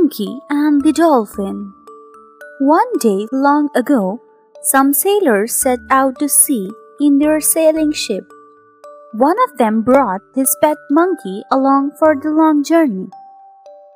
Monkey and the Dolphin. One day long ago, some sailors set out to sea in their sailing ship. One of them brought his pet monkey along for the long journey.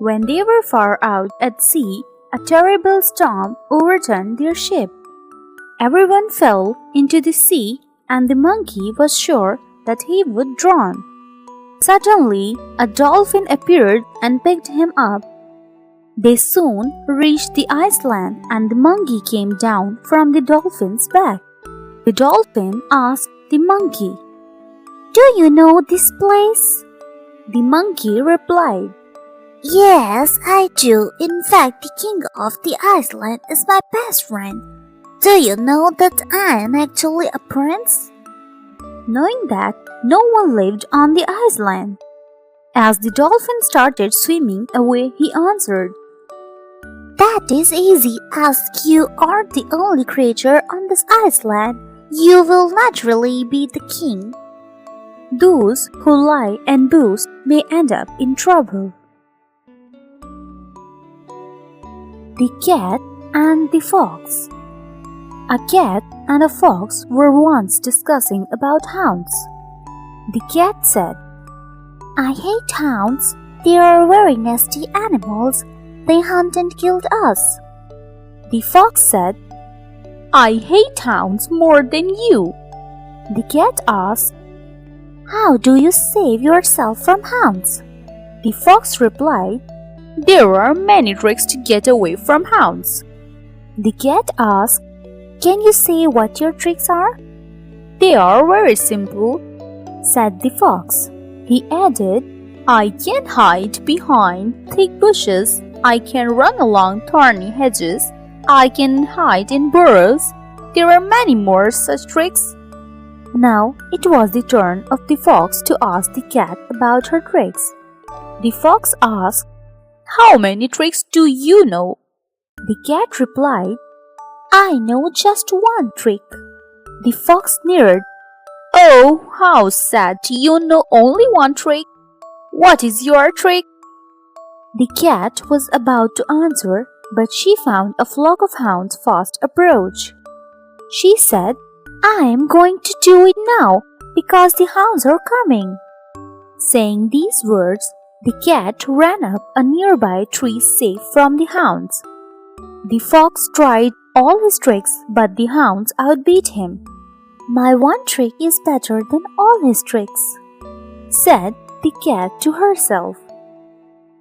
When they were far out at sea, a terrible storm overturned their ship. Everyone fell into the sea, and the monkey was sure that he would drown. Suddenly, a dolphin appeared and picked him up. They soon reached the island, and the monkey came down from the dolphin's back. The dolphin asked the monkey, "Do you know this place?" The monkey replied, "Yes, I do. In fact, the king of the island is my best friend. Do you know that I am actually a prince?" Knowing that no one lived on the island. As the dolphin started swimming away, he answered, "That is easy, as you are the only creature on this island. You will naturally be the king." Those who lie and boast may end up in trouble. The Cat and the Fox. A cat and a fox were once discussing about hounds. The cat said, "I hate hounds. They are very nasty animals. They hunt and killed us." The fox said, "I hate hounds more than you." The cat asked, "How do you save yourself from hounds?" The fox replied, "There are many tricks to get away from hounds." The cat asked, "Can you say what your tricks are?" "They are very simple," said the fox. He added, "I can hide behind thick bushes. I can run along thorny hedges. I can hide in burrows. There are many more such tricks." Now it was the turn of the fox to ask the cat about her tricks. The fox asked, "How many tricks do you know?" The cat replied, "I know just one trick." The fox sneered, "Oh, how sad! You know only one trick. What is your trick?" The cat was about to answer, but she found a flock of hounds fast approach. She said, "I am going to do it now, because the hounds are coming." Saying these words, the cat ran up a nearby tree safe from the hounds. The fox tried all his tricks, but the hounds outbeat him. "My one trick is better than all his tricks," said the cat to herself.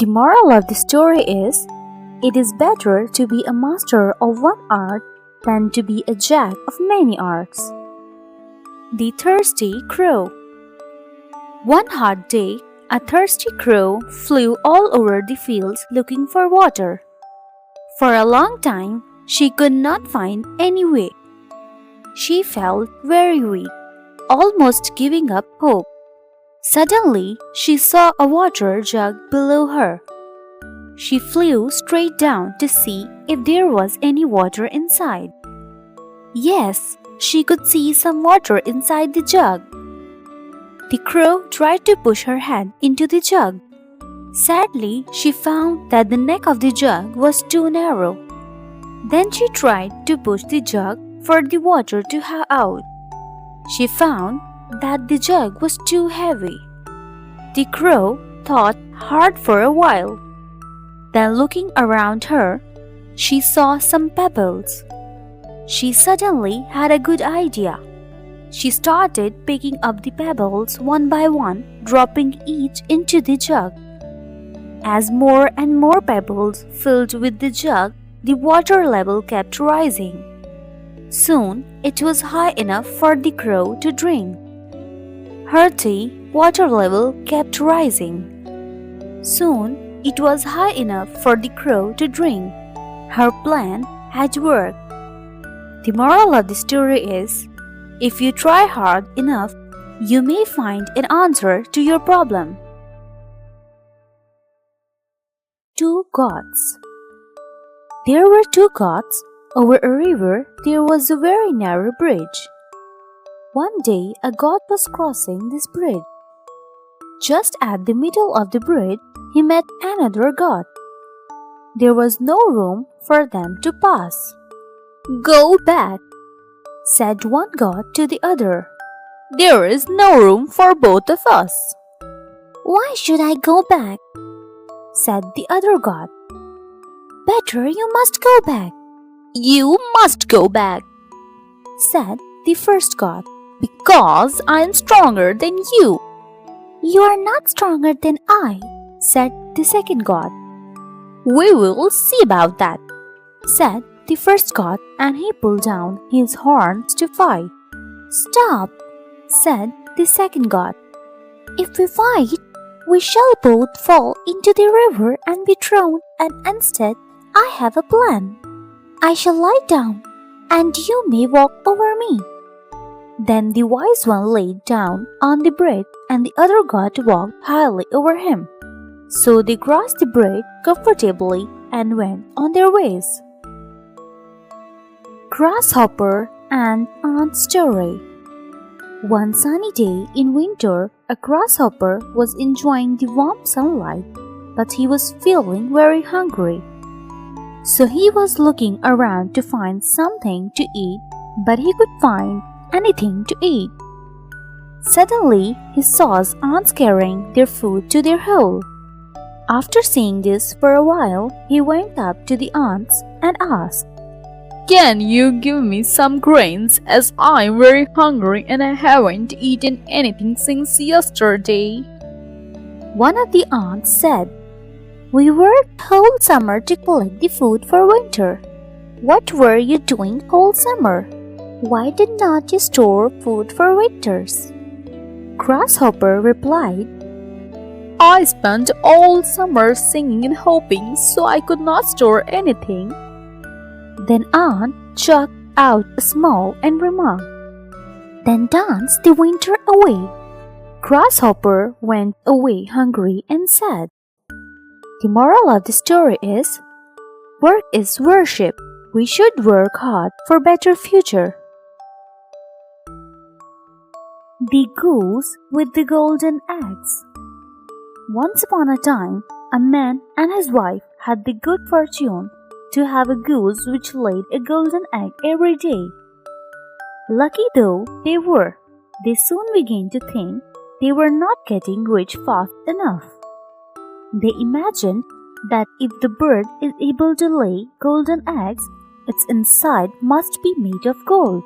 The moral of the story is, it is better to be a master of one art than to be a jack of many arts. The Thirsty Crow. One hot day, a thirsty crow flew all over the fields looking for water. For a long time, she could not find any way. She felt very weak, almost giving up hope. Suddenly, she saw a water jug below her. She flew straight down to see if there was any water inside. Yes, she could see some water inside the jug. The crow tried to push her head into the jug. Sadly, she found that the neck of the jug was too narrow. Then she tried to push the jug for the water to come out. She found that the jug was too heavy. The crow thought hard for a while. Then looking around her, she saw some pebbles. She suddenly had a good idea. She started picking up the pebbles one by one, dropping each into the jug. As more and more pebbles filled with the jug, the water level kept rising. Soon it was high enough for the crow to drink. Her water level kept rising. Soon it was high enough for the crow to drink. Her plan had worked. The moral of the story is, if you try hard enough, you may find an answer to your problem. Two Goats. There were two goats. Over a river there was a very narrow bridge. One day a goat was crossing this bridge. Just at the middle of the bridge, he met another goat. There was no room for them to pass. "Go back," said one god to the other. "There is no room for both of us." "Why should I go back?" said the other god. "Better you must go back." "You must go back," said the first god, "because I am stronger than you." "You are not stronger than I," said the second god. "We will see about that," said the first god, and he pulled down his horns to fight. "Stop," said the second god. "If we fight, we shall both fall into the river and be drowned, and instead I have a plan. I shall lie down, and you may walk over me." Then the wise one laid down on the bridge, and the other god walked highly over him. So they crossed the bridge comfortably and went on their ways. Grasshopper and A Story. One sunny day in winter, a grasshopper was enjoying the warm sunlight, but he was feeling very hungry. So he was looking around to find something to eat, but he could find anything to eat. Suddenly, he saw ants carrying their food to their hole. After seeing this for a while, he went up to the ants and asked, "Can you give me some grains, as I'm very hungry and I haven't eaten anything since yesterday?" One of the ants said, "We worked whole summer to collect the food for winter. What were you doing whole summer? Why did not you store food for winters?" Grasshopper replied, "I spent all summer singing and hoping, so I could not store anything." Then Ant chucked out a smile and remarked, "Then dance the winter away." Grasshopper went away hungry and sad. The moral of the story is, work is worship. We should work hard for better future. The Goose with the Golden Eggs. Once upon a time, a man and his wife had the good fortune to have a goose which laid a golden egg every day. Lucky though they were, they soon began to think they were not getting rich fast enough. They imagined that if the bird is able to lay golden eggs, its inside must be made of gold.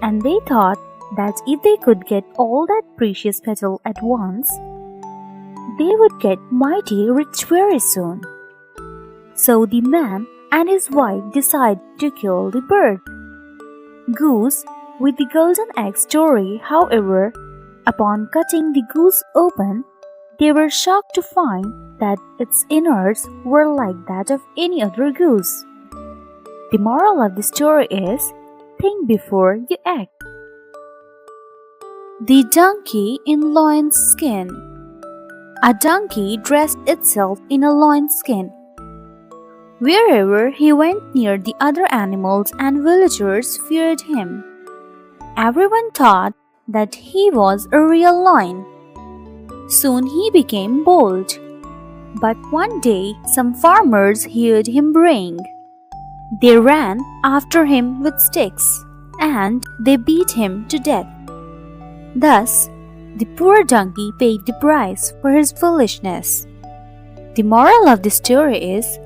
And they thought that if they could get all that precious metal at once, they would get mighty rich very soon. So the man and his wife decided to kill the bird. Goose with the Golden Egg Story, however, upon cutting the goose open, they were shocked to find that its innards were like that of any other goose. The moral of the story is, think before you act. The Donkey in Lion's Skin. A donkey dressed itself in a lion's skin. Wherever he went near, the other animals and villagers feared him. Everyone thought that he was a real lion. Soon he became bold. But one day some farmers heard him braying. They ran after him with sticks, and they beat him to death. Thus, the poor donkey paid the price for his foolishness. The moral of the story is,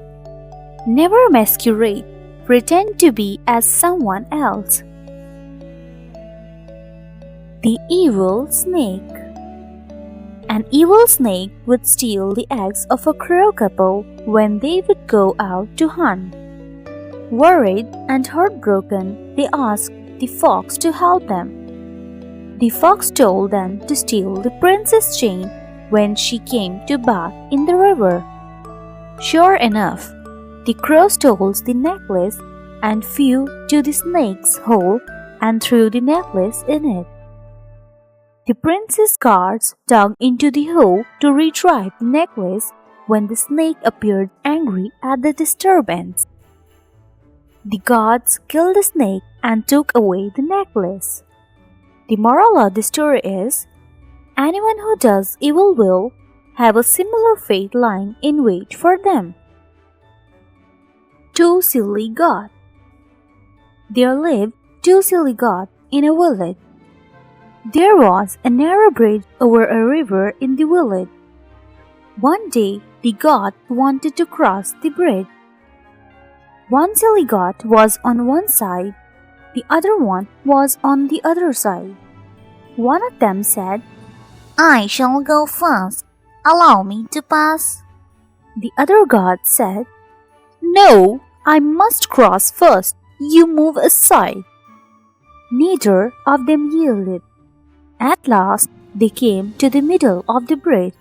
never masquerade, pretend to be as someone else. The Evil Snake. An evil snake would steal the eggs of a crow couple when they would go out to hunt. Worried and heartbroken, they asked the fox to help them. The fox told them to steal the princess' chain when she came to bath in the river. Sure enough, the crow stole the necklace and flew to the snake's hole and threw the necklace in it. The prince's guards dug into the hole to retrieve the necklace when the snake appeared angry at the disturbance. The guards killed the snake and took away the necklace. The moral of the story is, anyone who does evil will have a similar fate lying in wait for them. Two Silly Goats. There lived two silly goats in a village. There was a narrow bridge over a river in the village. One day, the goats wanted to cross the bridge. One silly goat was on one side, the other one was on the other side. One of them said, I shall go first. Allow me to pass. The other goat said, No, I must cross first. You move aside. Neither of them yielded. At last, they came to the middle of the bridge.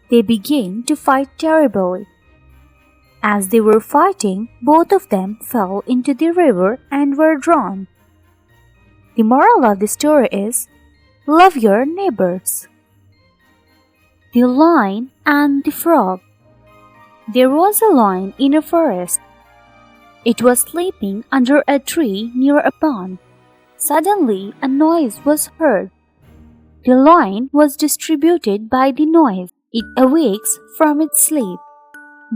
They began to fight terribly. As they were fighting, both of them fell into the river and were drowned. The moral of the story is, love your neighbors. The Lion and the Frog. There was a lion in a forest. It was sleeping under a tree near a pond. Suddenly, a noise was heard. The lion was distributed by the noise. It awakes from its sleep.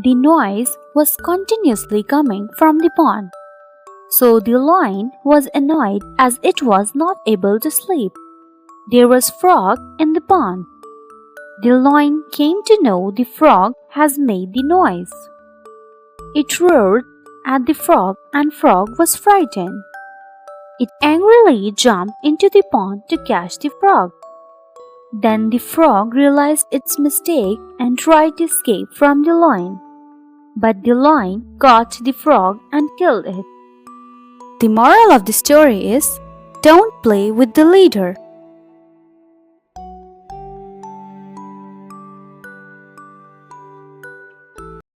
The noise was continuously coming from the pond. So the lion was annoyed as it was not able to sleep. There was frog in the pond. The lion came to know the frog has made the noise. It roared at the frog and frog was frightened. It angrily jumped into the pond to catch the frog. Then the frog realized its mistake and tried to escape from the lion. But the lion caught the frog and killed it. The moral of the story is, don't play with the leader.